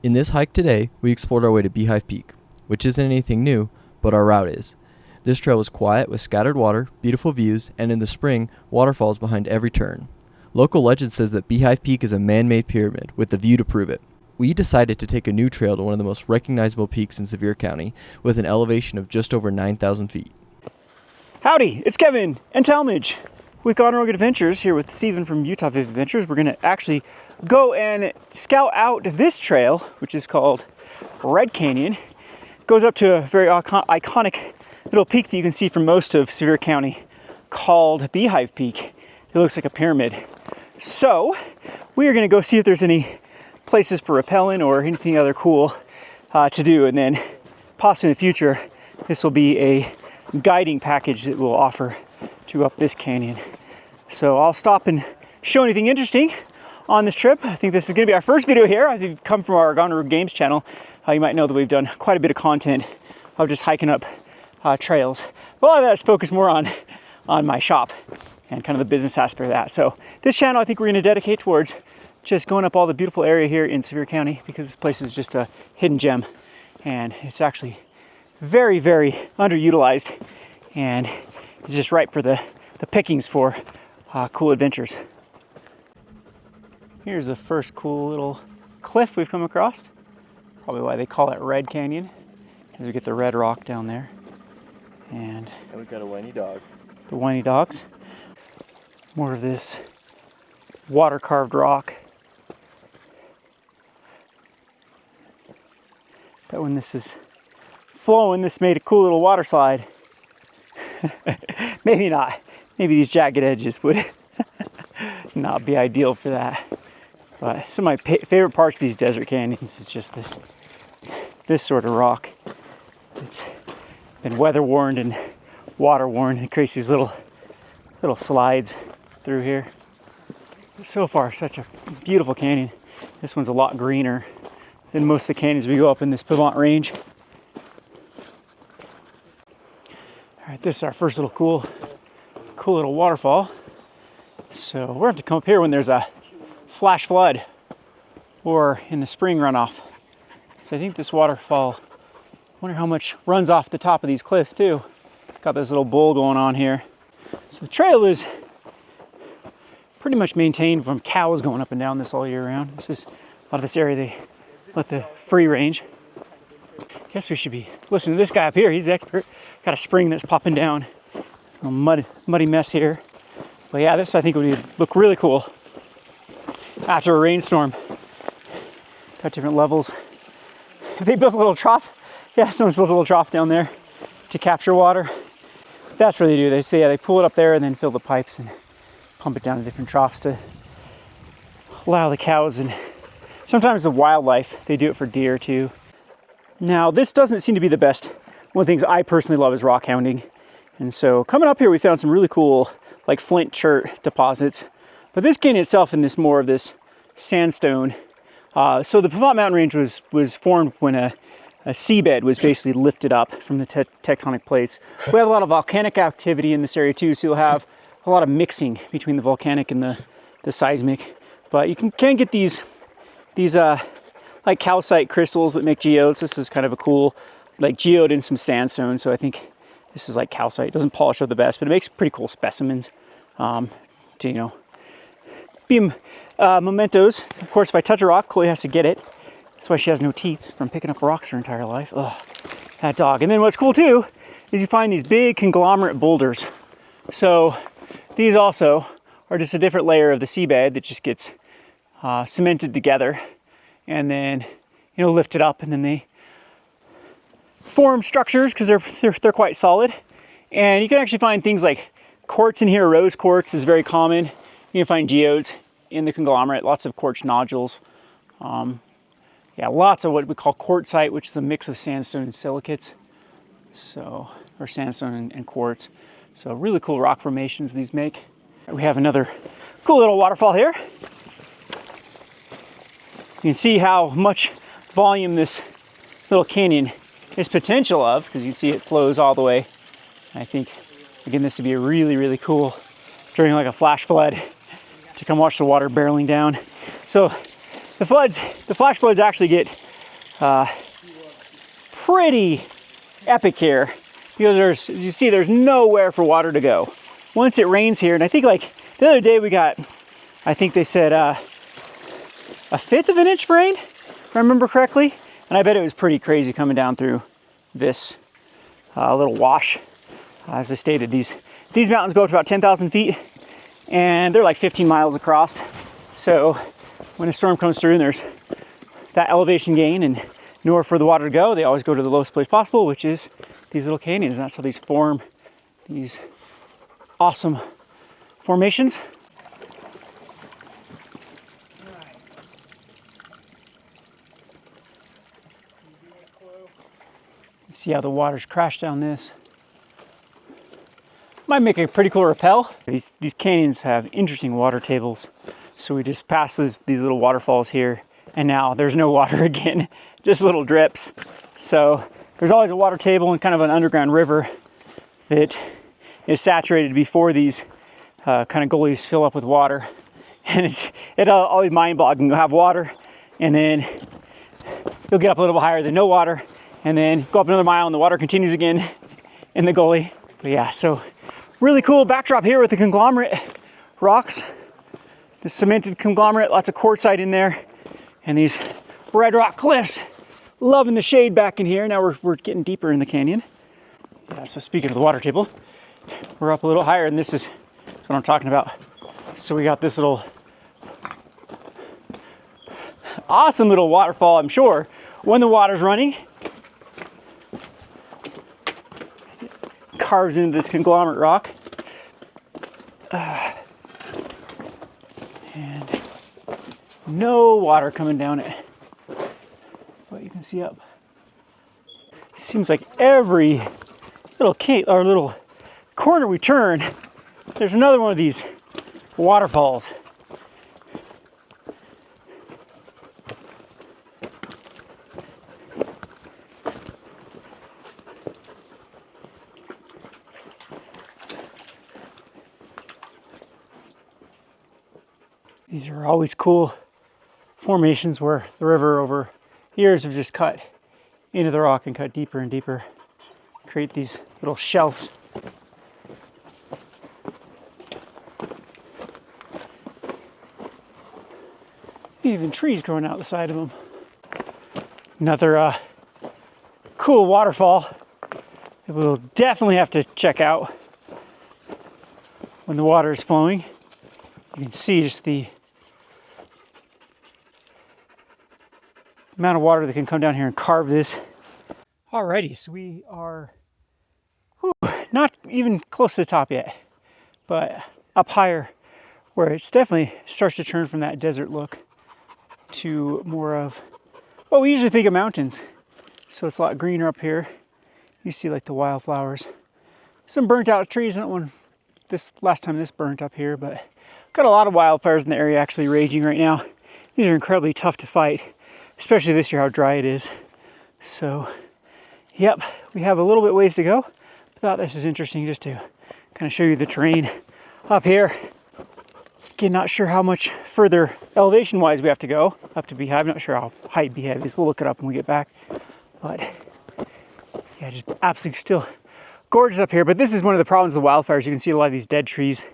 In this hike today, we explored our way to Beehive Peak, which isn't anything new, but our route is. This trail was quiet with scattered water, beautiful views, and in the spring, waterfalls behind every turn. Local legend says that Beehive Peak is a man-made pyramid with the view to prove it. We decided to take a new trail to one of the most recognizable peaks in Sevier County with an elevation of just over 9,000 feet. Howdy, it's Kevin and Talmadge with Gone Rogue Adventures here with Steven from Utah Viv Adventures. We're going to actually go and scout out this trail, which is called Red Canyon. It goes up to a very iconic little peak that you can see from most of Sevier County called Beehive Peak. It looks like a pyramid. So we are going to go see if there's any places for rappelling or anything other cool to do, and then possibly in the future this will be a guiding package that we'll offer to up this canyon. So I'll stop and show anything interesting on this trip. I think this is going to be our first video here. I think you've come from our Gone Rogue Games channel. You might know that we've done quite a bit of content of just hiking up trails. But a lot of that is focused more on my shop and kind of the business aspect of that. So this channel I think we're going to dedicate towards just going up all the beautiful area here in Sevier County, because this place is just a hidden gem and it's actually very, very underutilized, and it's just ripe for the pickings for cool adventures. Here's the first cool little cliff we've come across. Probably why they call it Red Canyon, because we get the red rock down there. And we've got a whiny dog. The whiny dogs. More of this water carved rock. But when this is flowing, this made a cool little water slide. Maybe not. Maybe these jagged edges would not be ideal for that. But some of my favorite parts of these desert canyons is just this sort of rock. It's been weather worn and water worn. It creates these little slides through here. So far, such a beautiful canyon. This one's a lot greener than most of the canyons we go up in this Piedmont range. All right, this is our first little cool little waterfall. So we're going to have to come up here when there's a flash flood or in the spring runoff. So I think this waterfall, I wonder how much runs off the top of these cliffs too. Got this little bowl going on here. So the trail is pretty much maintained from cows going up and down this all year round. This is a lot of this area they let the free range. Guess we should be listening to this guy up here. He's the expert. Got a spring that's popping down. A muddy mess here. But yeah, this I think would look really cool after a rainstorm. Got different levels. They built a little trough. Yeah, someone's built a little trough down there to capture water. That's what they do. They say, yeah, they pull it up there and then fill the pipes and pump it down to different troughs to allow the cows and sometimes the wildlife. They do it for deer too. Now, this doesn't seem to be the best. One of the things I personally love is rock hounding. And so coming up here, we found some really cool like flint chert deposits. But this canyon itself in this more of this sandstone. So the Piedmont Mountain Range was formed when a seabed was basically lifted up from the tectonic plates. We have a lot of volcanic activity in this area too, so you'll have a lot of mixing between the volcanic and the seismic. But you can get these like calcite crystals that make geodes. This is kind of a cool like geode in some sandstone, so I think this is like calcite. It doesn't polish up the best, but it makes pretty cool specimens to, you know, be mementos. Of course, if I touch a rock, Chloe has to get it. That's why she has no teeth from picking up rocks her entire life. Ugh, that dog. And then what's cool too is you find these big conglomerate boulders. So these also are just a different layer of the seabed that just gets cemented together and then, you know, lifted up, and then they form structures because they're quite solid. And you can actually find things like quartz in here. Rose quartz is very common. You can find geodes in the conglomerate, lots of quartz nodules. Yeah, lots of what we call quartzite, which is a mix of sandstone and silicates. So, or sandstone and quartz. So really cool rock formations these make. We have another cool little waterfall here. You can see how much volume this little canyon is potential of, because you can see it flows all the way. I think, again, this would be really, really cool during like a flash flood to come watch the water barreling down. So the flash floods actually get Pretty epic here, because as you see, there's nowhere for water to go. Once it rains here, and I think like the other day we got, I think they said 1/5 of an inch of rain, if I remember correctly. And I bet it was pretty crazy coming down through this little wash. As I stated, these mountains go up to about 10,000 feet, and they're like 15 miles across. So when a storm comes through and there's that elevation gain and nowhere for the water to go, they always go to the lowest place possible, which is these little canyons. And that's how these form these awesome formations. See how the water's crashed down this. Might make a pretty cool rappel. These canyons have interesting water tables. So we just passed these little waterfalls here, and now there's no water again, just little drips. So there's always a water table and kind of an underground river that is saturated before these kind of gullies fill up with water. And it's always mind-boggling. You'll have water, and then you'll get up a little bit higher than no water, and then go up another mile and the water continues again in the gully. But yeah, so really cool backdrop here with the conglomerate rocks. The cemented conglomerate, lots of quartzite in there, and these red rock cliffs. Loving the shade back in here. Now we're getting deeper in the canyon. Yeah, so speaking of the water table, we're up a little higher, and this is what I'm talking about. So we got this little awesome little waterfall, I'm sure, when the water's running. Carves into this conglomerate rock. And no water coming down it. But you can see up. It seems like every little corner we turn, there's another one of these waterfalls. These are always cool formations where the river over years have just cut into the rock and cut deeper and deeper, create these little shelves. Even trees growing out the side of them. Another cool waterfall that we'll definitely have to check out when the water is flowing. You can see just the amount of water that can come down here and carve this. Alrighty, so we are not even close to the top yet, but up higher where it's definitely starts to turn from that desert look to more of what we usually think of mountains. So it's a lot greener up here. You see like the wildflowers. Some burnt out trees. I don't know when last time this burnt up here, but got a lot of wildfires in the area actually raging right now. These are incredibly tough to fight, especially this year how dry it is. So, yep, we have a little bit ways to go. I thought this is interesting just to kind of show you the terrain up here. Again, not sure how much further elevation-wise we have to go up to Beehive. Not sure how high Beehive is. We'll look it up when we get back. But yeah, just absolutely still gorgeous up here. But this is one of the problems with the wildfires. You can see a lot of these dead trees.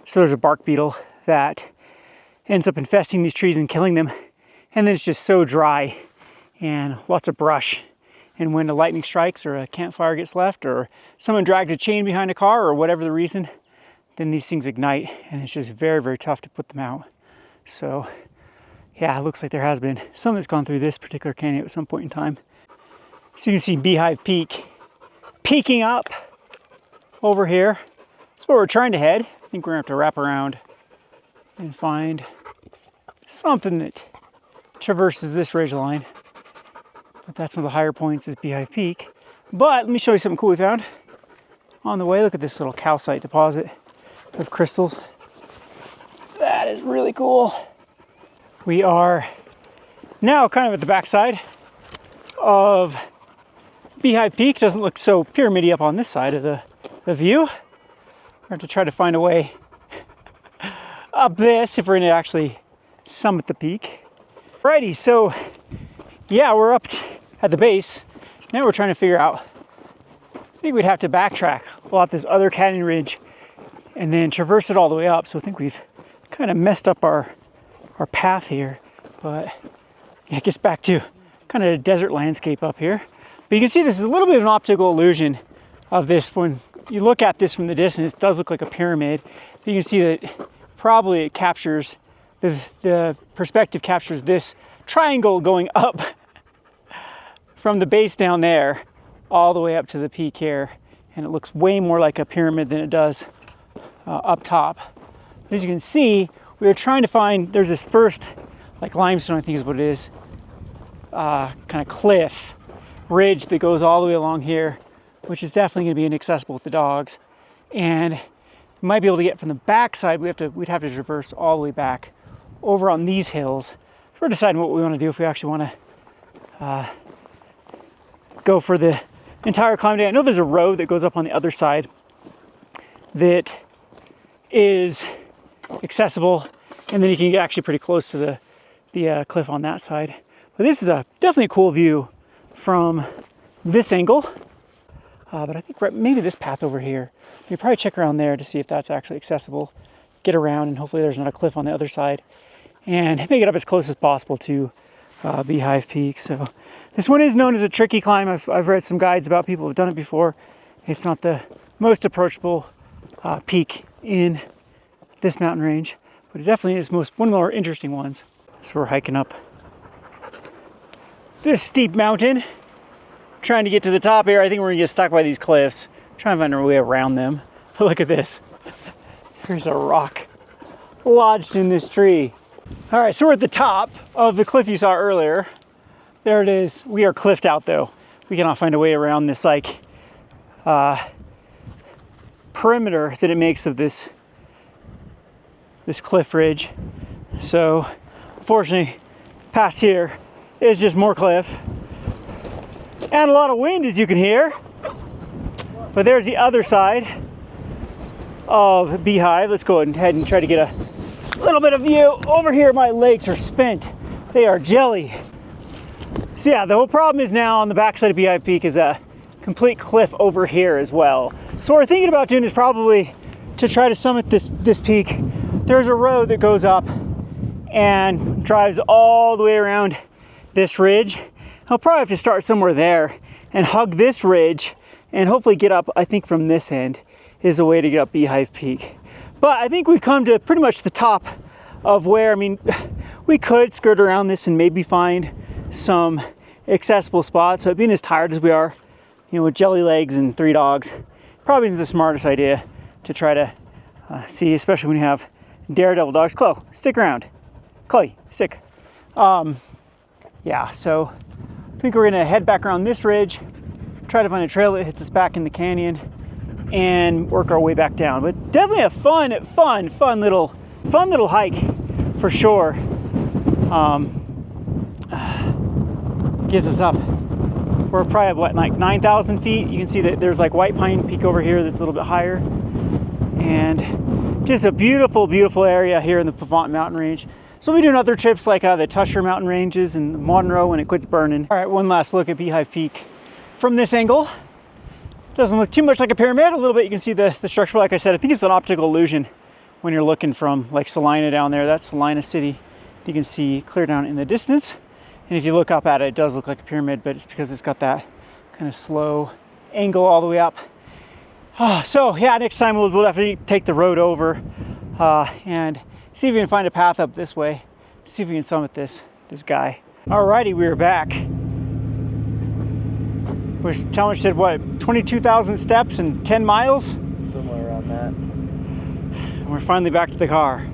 So there's a bark beetle that ends up infesting these trees and killing them. And then it's just so dry and lots of brush. And when a lightning strikes or a campfire gets left or someone drags a chain behind a car or whatever the reason, then these things ignite and it's just very, very tough to put them out. So yeah, it looks like there has been some that's gone through this particular canyon at some point in time. So you can see Beehive Peak peeking up over here. That's where we're trying to head. I think we're gonna have to wrap around and find something that traverses this ridge line. But that's one of the higher points is Beehive Peak. But let me show you something cool we found on the way. Look at this little calcite deposit of crystals. That is really cool. We are now kind of at the backside of Beehive Peak. Doesn't look so pyramidy up on this side of the view. We're going to try to find a way up this if we're going to actually summit the peak. Alrighty, so yeah, we're up at the base. Now we're trying to figure out, I think we'd have to backtrack off this other canyon ridge and then traverse it all the way up. So I think we've kind of messed up our path here. But yeah, it gets back to kind of a desert landscape up here. But you can see this is a little bit of an optical illusion of this. When you look at this from the distance, it does look like a pyramid. You can see that probably it captures, the perspective captures this triangle going up from the base down there all the way up to the peak here. And it looks way more like a pyramid than it does up top. As you can see, we were trying to find, there's this first, like limestone I think is what it is, kind of cliff ridge that goes all the way along here, which is definitely going to be inaccessible with the dogs. And we might be able to get from the backside. We'd have to traverse all the way back over on these hills. So we're deciding what we want to do, if we actually want to go for the entire climb day. I know there's a road that goes up on the other side that is accessible, and then you can get actually pretty close to the cliff on that side. But this is definitely a cool view from this angle. But I think maybe this path over here, you probably check around there to see if that's actually accessible. Get around, and hopefully there's not a cliff on the other side, and make it up as close as possible to Beehive Peak. So this one is known as a tricky climb. I've read some guides about people who've done it before. It's not the most approachable peak in this mountain range, but it definitely is one of the more interesting ones. So we're hiking up this steep mountain, trying to get to the top here. I think we're gonna get stuck by these cliffs, trying to find our way around them. But look at this. There's a rock lodged in this tree. All right, so we're at the top of the cliff you saw earlier. There it is. We are cliffed out though. We cannot find a way around this like perimeter that it makes of this cliff ridge. So unfortunately, past here is just more cliff and a lot of wind, as you can hear. But there's the other side of Beehive. Let's go ahead and try to get a little bit of view. Over here, my legs are spent. They are jelly. So yeah, the whole problem is now on the backside of Beehive Peak is a complete cliff over here as well. So what we're thinking about doing is probably to try to summit this peak. There's a road that goes up and drives all the way around this ridge. I'll probably have to start somewhere there and hug this ridge and hopefully get up. I think from this end is a way to get up Beehive Peak. But I think we've come to pretty much the top of where, I mean, we could skirt around this and maybe find some accessible spots. So being as tired as we are, you know, with jelly legs and 3 dogs, probably isn't the smartest idea to try to see, especially when you have daredevil dogs. Chloe, stick around. Chloe, stick. Yeah, so I think we're gonna head back around this ridge, try to find a trail that hits us back in the canyon, and work our way back down. But definitely a fun little hike for sure. Gets us up. We're probably at what, like 9,000 feet. You can see that there's like White Pine Peak over here that's a little bit higher, and just a beautiful, beautiful area here in the Pavant Mountain Range. So we'll be doing other trips like the Tusher Mountain Ranges and Monroe when it quits burning. All right, one last look at Beehive Peak from this angle. Doesn't look too much like a pyramid. A little bit you can see the structure. Like I said, I think it's an optical illusion when you're looking from like Salina down there. That's Salina City. You can see clear down in the distance. And if you look up at it, it does look like a pyramid, but it's because it's got that kind of slow angle all the way up. So yeah, next time we'll definitely take the road over and see if we can find a path up this way. See if we can summit this guy. Alrighty, we're back. Talmadge said what, 22,000 steps and 10 miles? Somewhere around that. And we're finally back to the car.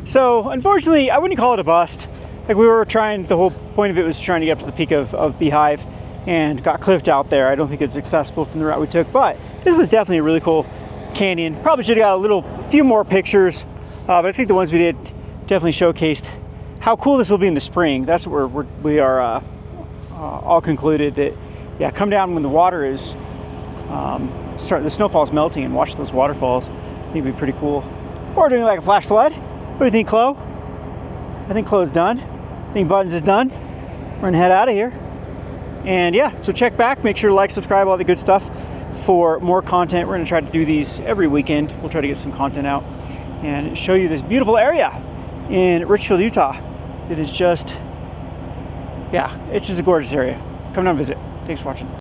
So unfortunately, I wouldn't call it a bust. Like we were trying, the whole point of it was trying to get up to the peak of Beehive and got cliffed out there. I don't think it's accessible from the route we took, but this was definitely a really cool canyon. Probably should have got a few more pictures, but I think the ones we did definitely showcased how cool this will be in the spring. That's what we are all concluded that, yeah, come down when the water is, the snowfall's melting and watch those waterfalls. I think it'd be pretty cool. Or doing like a flash flood. What do you think, Chloe? I think Chloe's done. I think Buttons is done. We're gonna head out of here. And yeah, so check back, make sure to like, subscribe, all the good stuff for more content. We're gonna try to do these every weekend. We'll try to get some content out and show you this beautiful area in Richfield, Utah. It is just, yeah, it's just a gorgeous area. Come down and visit. Thanks for watching.